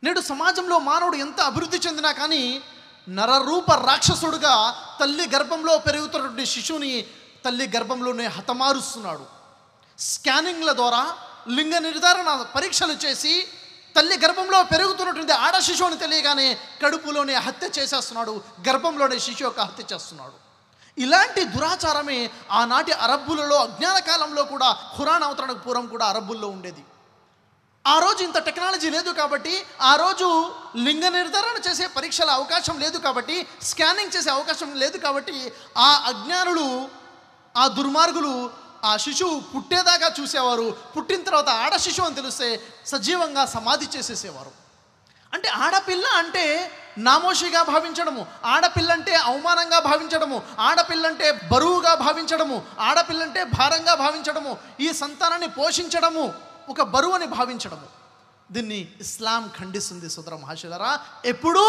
నేడు సమాజంలో మానవుడు ఎంత అభివృద్ధి చెందినా కానీ నరరూప రాక్షసుడుగా తల్లి గర్భంలో పెరుగుతున్నటువంటి శిశువుని తల్లి గర్భంలోనే హతమారుస్తున్నాడు. స్కానింగ్ల ద్వారా లింగ నిర్ధారణ పరీక్షలు చేసి తల్లి గర్భంలో పెరుగుతున్నటువంటి ఆడ శిశువుని తెలియగానే కడుపులోనే హత్య చేసేస్తున్నాడు, గర్భంలోనే శిశువు యొక్క హత్య చేస్తున్నాడు. ఇలాంటి దురాచారమే ఆనాటి అరబ్బులలో అజ్ఞాన కాలంలో కూడా ఖురాన్ అవతరణకు పూర్వం కూడా అరబ్బుల్లో ఉండేది. ఆ రోజు ఇంత టెక్నాలజీ లేదు కాబట్టి, ఆ రోజు లింగ నిర్ధారణ చేసే పరీక్షల అవకాశం లేదు కాబట్టి, స్కానింగ్ చేసే అవకాశం లేదు కాబట్టి, ఆ అజ్ఞానులు, ఆ దుర్మార్గులు ఆ శిశువు పుట్టేదాకా చూసేవారు. పుట్టిన తర్వాత ఆడ శిశువు అని తెలిస్తే సజీవంగా సమాధి చేసేసేవారు. అంటే ఆడపిల్ల అంటే నామోషిగా భావించడము, ఆడపిల్ల అంటే అవమానంగా భావించడము, ఆడపిల్ల అంటే బరువుగా భావించడము, ఆడపిల్ల అంటే భారంగా భావించడము, ఈ సంతానాన్ని పోషించడము ఒక బరువు అని భావించడము. దీన్ని ఇస్లాం ఖండిస్తుంది సోదర మహాశయులారా. ఎప్పుడూ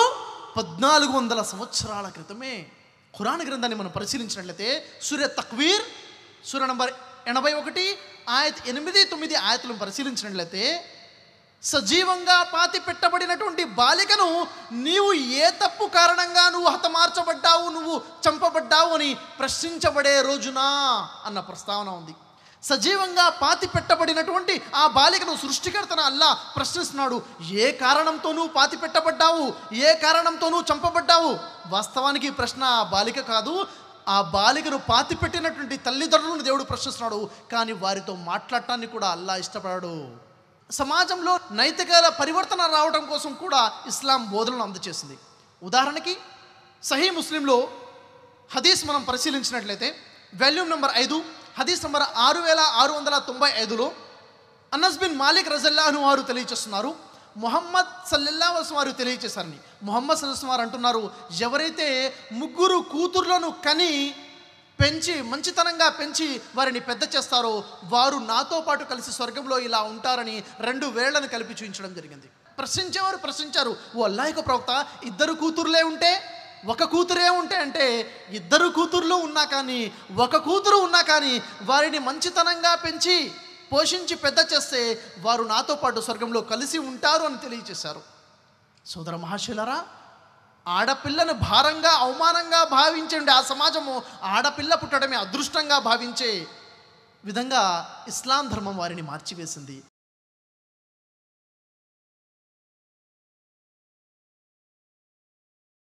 1400 సంవత్సరాల క్రితమే ఖురాన్ గ్రంథాన్ని మనం పరిశీలించినట్లయితే సూర తక్వీర్ సూర నంబర్ 81 ఆయత్ 8-9 ఆయతులను పరిశీలించినట్లయితే సజీవంగా పాతి పెట్టబడినటువంటి బాలికను నీవు ఏ తప్పు కారణంగా నువ్వు హతమార్చబడ్డావు, నువ్వు చంపబడ్డావు అని ప్రశ్నించబడే రోజునా అన్న ప్రస్తావన ఉంది. సజీవంగా పాతి పెట్టబడినటువంటి ఆ బాలికను సృష్టికర్తన అల్లా ప్రశ్నిస్తున్నాడు, ఏ కారణంతో నువ్వు పాతి పెట్టబడ్డావు, ఏ కారణంతో నువ్వు చంపబడ్డావు. వాస్తవానికి ప్రశ్న ఆ బాలిక కాదు, ఆ బాలికను పాతి పెట్టినటువంటి తల్లిదండ్రులను దేవుడు ప్రశ్నిస్తున్నాడు. కానీ వారితో మాట్లాడటానికి కూడా అల్లా ఇష్టపడాడు. సమాజంలో నైతికాల పరివర్తన రావడం కోసం కూడా ఇస్లాం బోధనలు అందజేసింది. ఉదాహరణకి సహీ ముస్లింలో హదీస్ మనం పరిశీలించినట్లయితే వాల్యూమ్ నెంబర్ 5 హదీస్ నెంబర్ 6695లో అనస్ బిన్ మాలిక్ రజల్లాహు వారు తెలియజేస్తున్నారు, ముహమ్మద్ సల్లల్లాహు అలైహి వసల్లం వారు తెలియజేశారని. ముహమ్మద్ సల్లల్లాహు అలైహి వసల్లం వారు అంటున్నారు, ఎవరైతే 3 కూతుర్లను కని పెంచి మంచితనంగా పెంచి వారిని పెద్ద చేస్తారో వారు నాతో పాటు కలిసి స్వర్గంలో ఇలా ఉంటారని 2 వేళ్లను కలిపి చూపించడం జరిగింది. ప్రశ్నించేవారు ప్రశ్నించారు, ఓ అల్లాహ్ యొక్క ప్రవక్త, 2 కూతుర్లే ఉంటే, 1 కూతురే ఉంటే అంటే 2 కూతుర్లు ఉన్నా కానీ 1 కూతురు ఉన్నా కానీ వారిని మంచితనంగా పెంచి పోషించి పెద్ద చేస్తే వారు నాతో పాటు స్వర్గంలో కలిసి ఉంటారు అని తెలియజేశారు. సోదర మహాశయులారా, ఆడపిల్లను భారంగా అవమానంగా భావించండి ఆ సమాజము ఆడపిల్ల పుట్టడమే అదృష్టంగా భావించే విధంగా ఇస్లాం ధర్మం వారిని మార్చివేసింది.